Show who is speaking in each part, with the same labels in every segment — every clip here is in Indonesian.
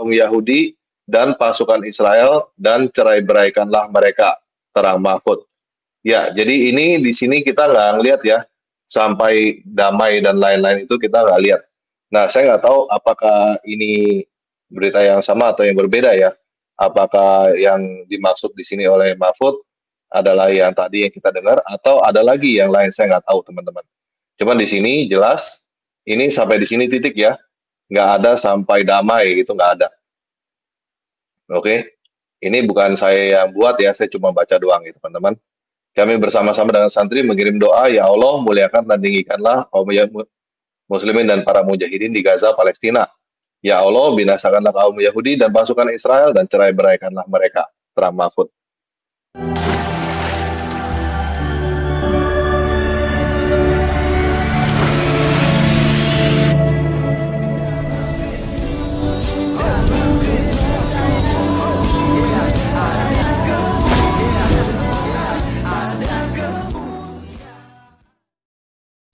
Speaker 1: kaum Yahudi dan pasukan Israel dan cerai-beraikanlah mereka. Terang Mahfud. Ya, jadi ini di sini kita nggak ngelihat ya, sampai damai dan lain-lain itu kita nggak lihat. Nah, saya nggak tahu apakah ini berita yang sama atau yang berbeda ya. Apakah yang dimaksud di sini oleh Mahfud adalah yang tadi yang kita dengar atau ada lagi yang lain, saya nggak tahu teman-teman. Cuman di sini jelas ini sampai di sini titik ya, nggak ada sampai damai gitu, nggak ada. Oke, ini bukan saya yang buat ya, saya cuma baca doang gitu teman-teman. Kami bersama-sama dengan santri mengirim doa, ya Allah muliakan dan tinggikanlah kaum muslimin dan para mujahidin di Gaza, Palestina. Ya Allah binasakanlah kaum Yahudi dan pasukan Israel dan cerai-beraikanlah mereka. Terang Mahfud.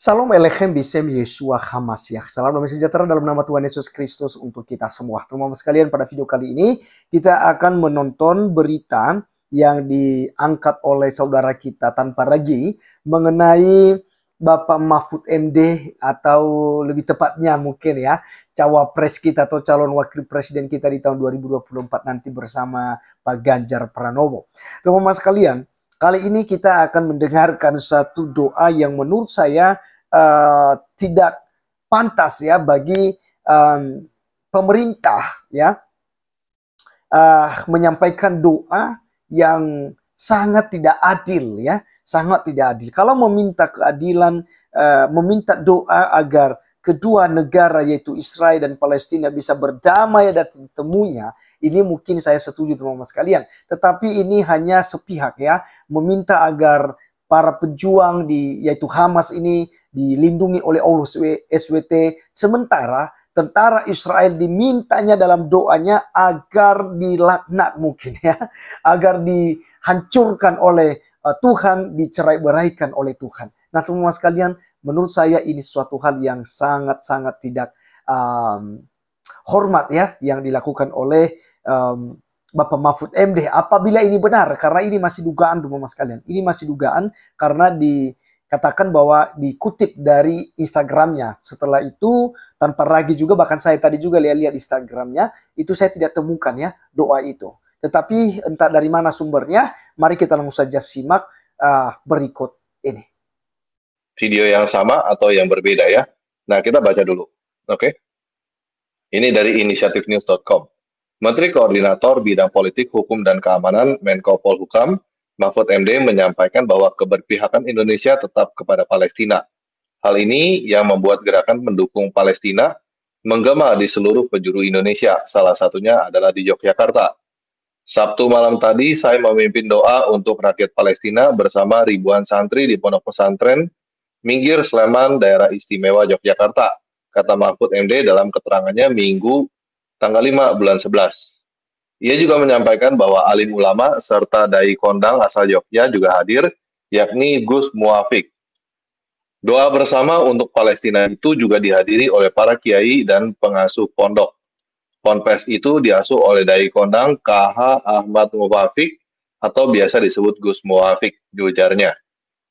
Speaker 2: Salam Elechem Bisem Yeshua Hamasiah. Salam damai sejahtera dalam nama Tuhan Yesus Kristus untuk kita semua. Teman-teman sekalian, pada video kali ini kita akan menonton berita yang diangkat oleh saudara kita tanpa ragi mengenai Bapak Mahfud MD, atau lebih tepatnya mungkin ya cawapres kita atau calon wakil presiden kita di tahun 2024 nanti bersama Pak Ganjar Pranowo. Teman-teman sekalian, kali ini kita akan mendengarkan satu doa yang menurut saya tidak pantas ya bagi pemerintah ya, menyampaikan doa yang sangat tidak adil ya, sangat tidak adil. Kalau meminta keadilan, meminta doa agar kedua negara yaitu Israel dan Palestina bisa berdamai dan temunya, ini mungkin saya setuju teman-teman sekalian. Tetapi ini hanya sepihak ya, meminta agar para pejuang yaitu Hamas ini dilindungi oleh Allah SWT, sementara tentara Israel dimintanya dalam doanya agar dilaknat mungkin ya, agar dihancurkan oleh Tuhan, dicerai-beraikan oleh Tuhan. Nah teman-teman sekalian, menurut saya ini suatu hal yang sangat-sangat tidak hormat ya, yang dilakukan oleh Bapak Mahfud MD, apabila ini benar, karena ini masih dugaan teman-teman sekalian. Ini masih dugaan karena dikatakan bahwa dikutip dari Instagramnya. Setelah itu tanpa ragi juga, bahkan saya tadi juga lihat Instagramnya, itu saya tidak temukan ya doa itu. Tetapi entah dari mana sumbernya, mari kita langsung saja simak berikut ini.
Speaker 1: Video yang sama atau yang berbeda ya. Nah kita baca dulu, oke? Ini dari inisiatifnews.com. Menteri Koordinator Bidang Politik, Hukum, dan Keamanan Menko Polhukam, Mahfud MD menyampaikan bahwa keberpihakan Indonesia tetap kepada Palestina. Hal ini yang membuat gerakan mendukung Palestina menggema di seluruh penjuru Indonesia, salah satunya adalah di Yogyakarta. Sabtu malam tadi saya memimpin doa untuk rakyat Palestina bersama ribuan santri di Pondok Pesantren Minggir Sleman, Daerah Istimewa Yogyakarta, kata Mahfud MD dalam keterangannya Minggu tanggal 5 bulan 11. Ia juga menyampaikan bahwa alim ulama serta dai kondang asal Yogyakarta juga hadir, yakni Gus Muwafiq. Doa bersama untuk Palestina itu juga dihadiri oleh para kiai dan pengasuh pondok. Ponpes itu diasuh oleh dai kondang KH Ahmad Muwafiq atau biasa disebut Gus Muwafiq, ujarnya.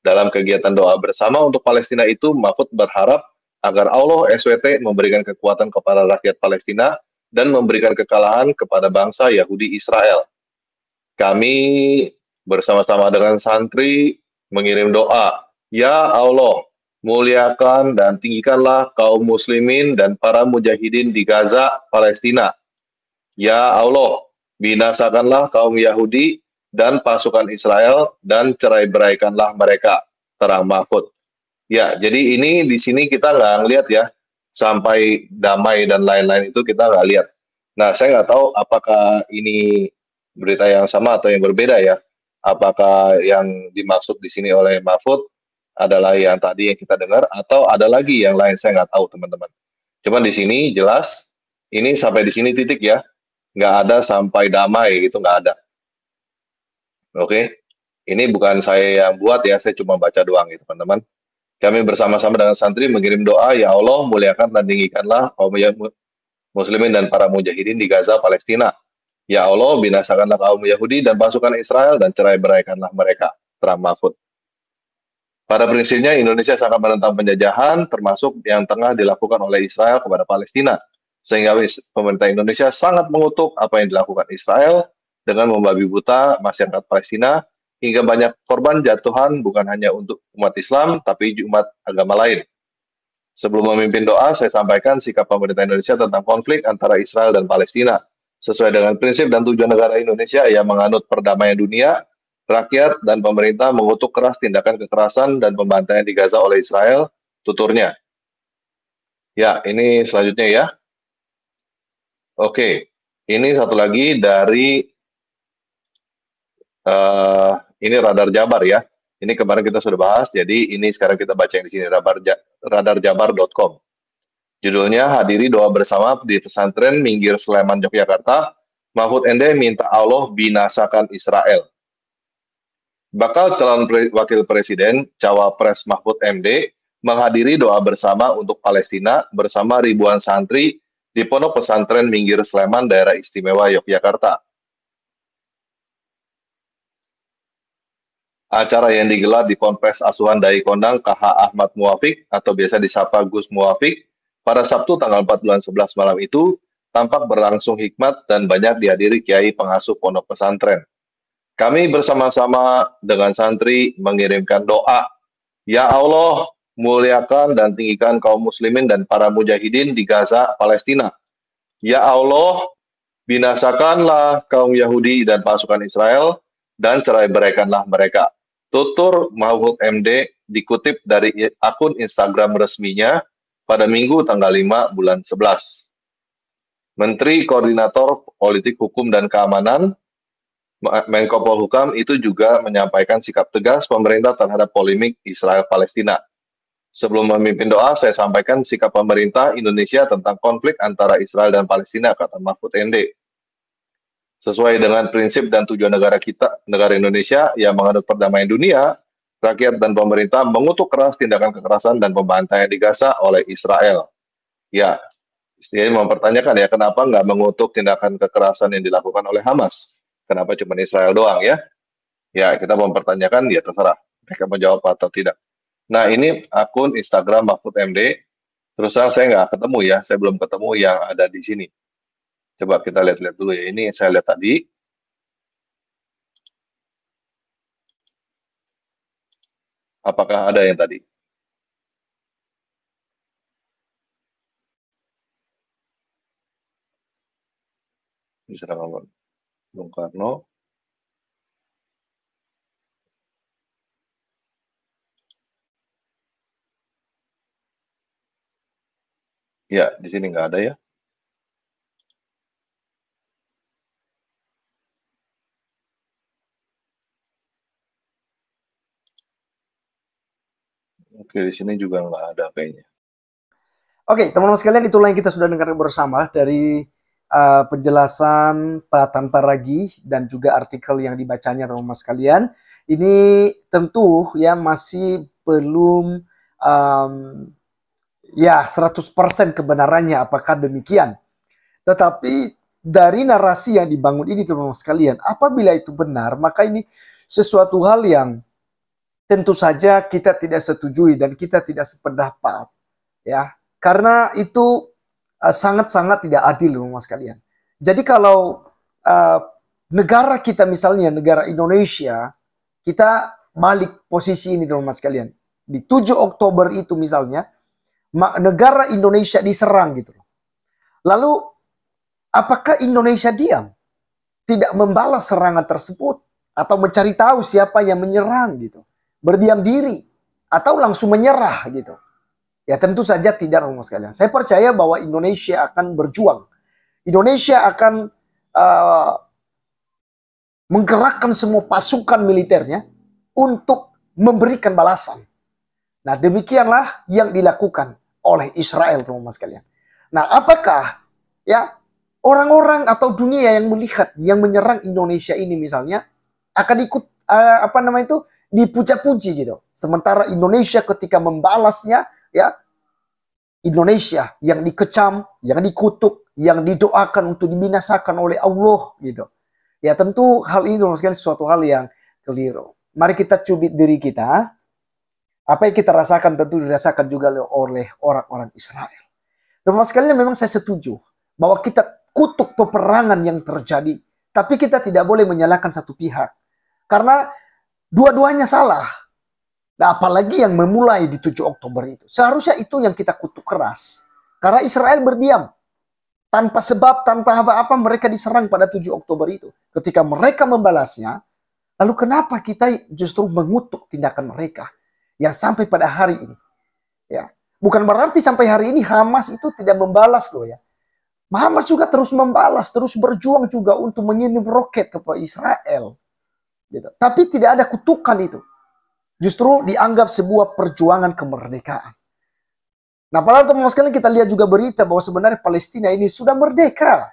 Speaker 1: Dalam kegiatan doa bersama untuk Palestina itu, Mahfud berharap agar Allah SWT memberikan kekuatan kepada rakyat Palestina dan memberikan kekalahan kepada bangsa Yahudi Israel. Kami bersama-sama dengan santri mengirim doa, ya Allah, muliakan dan tinggikanlah kaum muslimin dan para mujahidin di Gaza, Palestina. Ya Allah, binasakanlah kaum Yahudi dan pasukan Israel dan cerai-beraikanlah mereka. Terang Mahfud. Ya, jadi ini di sini kita nggak ngelihat ya, sampai damai dan lain-lain itu kita nggak lihat. Nah, saya nggak tahu apakah ini berita yang sama atau yang berbeda ya. Apakah yang dimaksud di sini oleh Mahfud adalah yang tadi yang kita dengar atau ada lagi yang lain, saya nggak tahu teman-teman. Cuman di sini jelas ini sampai di sini titik ya, nggak ada sampai damai gitu, nggak ada. Oke, ini bukan saya yang buat ya, saya cuma baca doang gitu teman-teman. Kami bersama-sama dengan santri mengirim doa, ya Allah muliakan dan tinggikanlah kaum muslimin dan para mujahidin di Gaza, Palestina. Ya Allah, binasakanlah kaum Yahudi dan pasukan Israel dan cerai-beraikanlah mereka. Trump Mahfud. Pada prinsipnya, Indonesia sangat menentang penjajahan, termasuk yang tengah dilakukan oleh Israel kepada Palestina. Sehingga pemerintah Indonesia sangat mengutuk apa yang dilakukan Israel dengan membabi buta masyarakat Palestina, hingga banyak korban jatuhan bukan hanya untuk umat Islam, tapi umat agama lain. Sebelum memimpin doa, saya sampaikan sikap pemerintah Indonesia tentang konflik antara Israel dan Palestina. Sesuai dengan prinsip dan tujuan negara Indonesia yang menganut perdamaian dunia, rakyat dan pemerintah mengutuk keras tindakan kekerasan dan pembantaian di Gaza oleh Israel, tuturnya. Ya, ini selanjutnya ya. Oke, ini satu lagi dari ini Radar Jabar ya. Ini kemarin kita sudah bahas, jadi ini sekarang kita baca yang di sini, radarjabar.com. Judulnya, hadiri doa bersama di pesantren Minggir Sleman, Yogyakarta, Mahfud MD minta Allah binasakan Israel. Bakal calon wakil presiden, Cawapres Mahfud MD, menghadiri doa bersama untuk Palestina bersama ribuan santri di Pondok Pesantren Minggir Sleman, Daerah Istimewa Yogyakarta. Acara yang digelar di Ponpes Asuhan Dai Kondang KH Ahmad Muwafiq atau biasa disapa Gus Muwafiq pada Sabtu tanggal 4 bulan 11 malam itu tampak berlangsung hikmat dan banyak dihadiri kiai pengasuh pondok pesantren. Kami bersama-sama dengan santri mengirimkan doa, Ya Allah, muliakan dan tinggikan kaum muslimin dan para mujahidin di Gaza, Palestina. Ya Allah, binasakanlah kaum Yahudi dan pasukan Israel dan cerai-beraikanlah mereka. Tutur Mahfud MD dikutip dari akun Instagram resminya pada Minggu tanggal 5 bulan 11. Menteri Koordinator Politik Hukum dan Keamanan Menko Polhukam itu juga menyampaikan sikap tegas pemerintah terhadap polemik Israel-Palestina. Sebelum memimpin doa, saya sampaikan sikap pemerintah Indonesia tentang konflik antara Israel dan Palestina, kata Mahfud MD. Sesuai dengan prinsip dan tujuan negara kita, negara Indonesia yang menganut perdamaian dunia, rakyat dan pemerintah mengutuk keras tindakan kekerasan dan pembantaian di Gaza oleh Israel. Ya, saya mempertanyakan ya, kenapa nggak mengutuk tindakan kekerasan yang dilakukan oleh Hamas? Kenapa cuma Israel doang ya? Ya, kita mempertanyakan, ya terserah. Mereka menjawab atau tidak. Nah, ini akun Instagram Mahfud MD. Terus terang saya nggak ketemu ya, saya belum ketemu yang ada di sini. Coba kita lihat-lihat dulu ya. Ini saya lihat tadi. Apakah ada yang tadi? Misalnya Bung Karno. Ya, di sini nggak ada ya. Oke, di sini juga nggak ada kayaknya.
Speaker 2: Oke, teman-teman sekalian, itulah yang kita sudah dengar bersama dari penjelasan Pak Tanpa Ragi dan juga artikel yang dibacanya, teman-teman sekalian. Ini tentu ya masih belum ya 100% kebenarannya apakah demikian. Tetapi dari narasi yang dibangun ini, teman-teman sekalian, apabila itu benar, maka ini sesuatu hal yang tentu saja kita tidak setujui dan kita tidak sependapat, ya, karena itu sangat-sangat tidak adil, teman-teman sekalian. Jadi kalau negara kita, misalnya negara Indonesia, kita balik posisi ini, teman-teman sekalian, di 7 Oktober itu misalnya negara Indonesia diserang gitu. Lalu apakah Indonesia diam, tidak membalas serangan tersebut atau mencari tahu siapa yang menyerang gitu, berdiam diri atau langsung menyerah gitu? Ya tentu saja tidak, teman-teman sekalian. Saya percaya bahwa Indonesia akan berjuang. Indonesia akan menggerakkan semua pasukan militernya untuk memberikan balasan. Nah, demikianlah yang dilakukan oleh Israel, teman-teman sekalian. Nah, apakah ya orang-orang atau dunia yang melihat yang menyerang Indonesia ini misalnya akan ikut dipuja-puji gitu. Sementara Indonesia ketika membalasnya, ya, Indonesia yang dikecam, yang dikutuk, yang didoakan untuk dibinasakan oleh Allah gitu. Ya tentu hal ini teman sekalian sesuatu hal yang keliru. Mari kita cubit diri kita. Apa yang kita rasakan tentu dirasakan juga oleh orang-orang Israel. Teman sekalian memang saya setuju bahwa kita kutuk peperangan yang terjadi. Tapi kita tidak boleh menyalahkan satu pihak. Karena dua-duanya salah. Nah, apalagi yang memulai di 7 Oktober itu. Seharusnya itu yang kita kutuk keras. Karena Israel berdiam. Tanpa sebab, tanpa apa-apa mereka diserang pada 7 Oktober itu. Ketika mereka membalasnya, lalu kenapa kita justru mengutuk tindakan mereka yang sampai pada hari ini? Ya, bukan berarti sampai hari ini Hamas itu tidak membalas loh ya. Hamas juga terus membalas, terus berjuang juga untuk mengirim roket kepada Israel. Gitu. Tapi tidak ada kutukan itu. Justru dianggap sebuah perjuangan kemerdekaan. Nah, padahal teman-teman sekalian kita lihat juga berita bahwa sebenarnya Palestina ini sudah merdeka.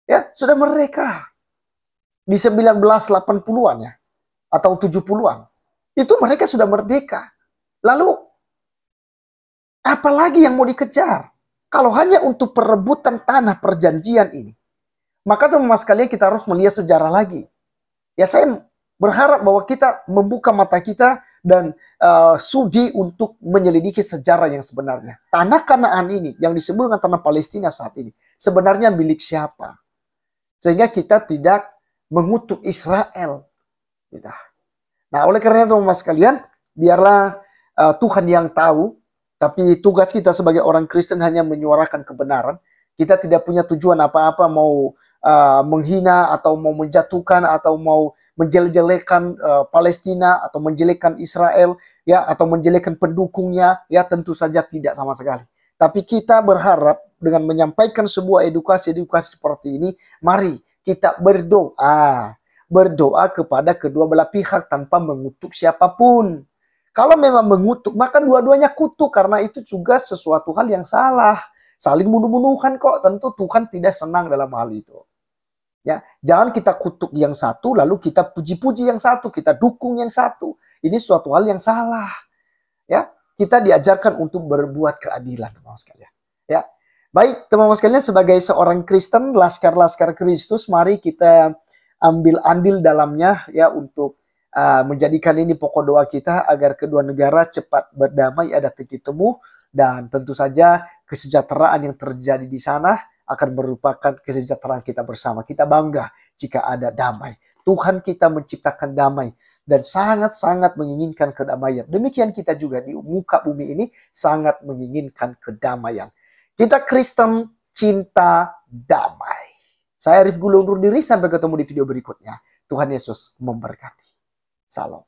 Speaker 2: Ya, sudah merdeka. Di 1980-an ya. Atau 70-an. Itu mereka sudah merdeka. Lalu, apalagi yang mau dikejar? Kalau hanya untuk perebutan tanah perjanjian ini, maka teman-teman sekalian kita harus melihat sejarah lagi. Ya saya berharap bahwa kita membuka mata kita dan sudi untuk menyelidiki sejarah yang sebenarnya. Tanah Kanaan ini yang disebut dengan tanah Palestina saat ini sebenarnya milik siapa? Sehingga kita tidak mengutuk Israel. Nah, oleh karena itu teman-teman sekalian, biarlah Tuhan yang tahu. Tapi tugas kita sebagai orang Kristen hanya menyuarakan kebenaran. Kita tidak punya tujuan apa-apa mau menghina atau mau menjatuhkan atau mau menjelek-jelekan Palestina atau menjelekkan Israel ya atau menjelekkan pendukungnya ya tentu saja tidak sama sekali. Tapi kita berharap dengan menyampaikan sebuah edukasi seperti ini, mari kita berdoa kepada kedua belah pihak tanpa mengutuk siapapun. Kalau memang mengutuk, maka dua-duanya kutuk karena itu juga sesuatu hal yang salah. Saling bunuh-bunuhan kok, tentu Tuhan tidak senang dalam hal itu. Ya, jangan kita kutuk yang satu lalu kita puji-puji yang satu, kita dukung yang satu. Ini suatu hal yang salah. Ya, kita diajarkan untuk berbuat keadilan, teman-teman sekalian. Ya. Baik, teman-teman sekalian, sebagai seorang Kristen, laskar-laskar Kristus, mari kita ambil andil dalamnya ya untuk menjadikan ini pokok doa kita agar kedua negara cepat berdamai, ada titik temu, dan tentu saja kesejahteraan yang terjadi di sana akan merupakan kesejahteraan kita bersama. Kita bangga jika ada damai. Tuhan kita menciptakan damai dan sangat-sangat menginginkan kedamaian. Demikian kita juga di muka bumi ini sangat menginginkan kedamaian. Kita Kristen cinta damai. Saya Arif Gulu undur diri, sampai ketemu di video berikutnya. Tuhan Yesus memberkati. Salam.